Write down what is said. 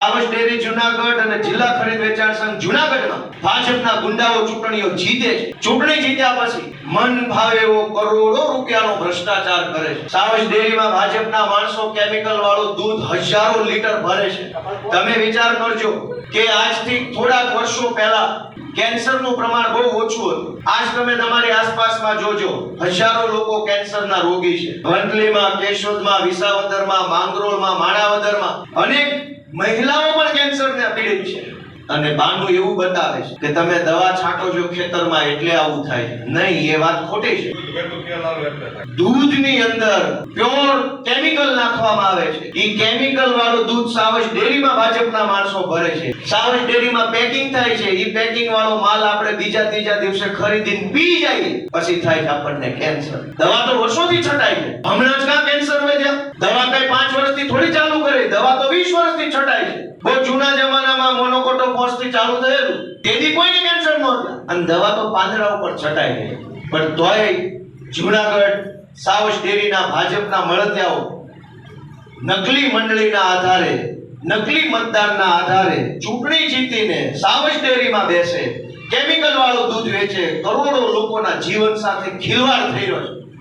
સાવજ dairy Junagadh અને જિલ્લા ખરીદ વેચાણ સંઘ જૂનાગઢમાં ભાજપના ગુંડાઓ ચૂંટણીઓ જીતે છે. ચૂંટણી જીત્યા પછી મન ભાવે એવો કરોડો રૂપિયાનો ભ્રષ્ટાચાર કરે છે. સાવજ ડેરીમાં ભાજપના માણસો કેમિકલ વાળું દૂધ હજારો લીટર ભરે છે. તમે વિચાર કરજો કે આજથી થોડાક વર્ષો પહેલા કેન્સરનું પ્રમાણ બહુ ઓછું હતું. આજ તમે તમારી આસપાસમાં જોજો, હજારો લોકો કેન્સરના રોગી છે. વંથલીમાં, કેશોદમાં, વિસાવદરમાં, માંગરોળમાં, માણાવદરમાં અનેક મહિલાઓ પણ કેન્સરને પીડિત છે. અને બાનું એવું બતાવે છે કે તમે દવા છાંટો છો ખેતરમાં એટલે આવું થાય છે. નહીં, એ વાત ખોટી છે. દૂધની અંદર પ્યોર કેમિકલ નાખવામાં આવે છે. ઈ કેમિકલ વાળું દૂધ સાવજ ડેરીમાં ભાજપના માણસો ભરે છે. સાવજ ડેરીમાં પેકિંગ થાય છે. ઈ પેકિંગ વાળો માલ આપણે બીજા ત્રીજા દિવસે ખરીદીને પી જઈએ, પછી થાય છે આપણને કેન્સર. દવા તો વર્ષોથી છટાય છે. હમણાં જ કાં કેન્સર વધ્યા? દવા કઈ 5 વર્ષથી થોડી ચાલુ કરી, દવા તો 20 વર્ષથી છટાય છે. બહુ જૂના જમાનામાં મોનોકોટોફોસ થી ચાલુ થયેલું, તેથી કોઈને કેન્સર નહોતું. અને દવા તો પાંદડા ઉપર છટાય છે. પણ તોય જૂનાગઢ સાવજ ડેરીના ભાજપના મળતિયાઓ નકલી મંડળીના આધારે, નકલી મતદાનના આધારે ચૂંટણી જીતીને સાવજ ડેરીમાં બેસે, કેમિકલ વાળું દૂધ વેચે, કરોડો લોકોના જીવન સાથે ખિલવાડ થઈ રહ્યો છે.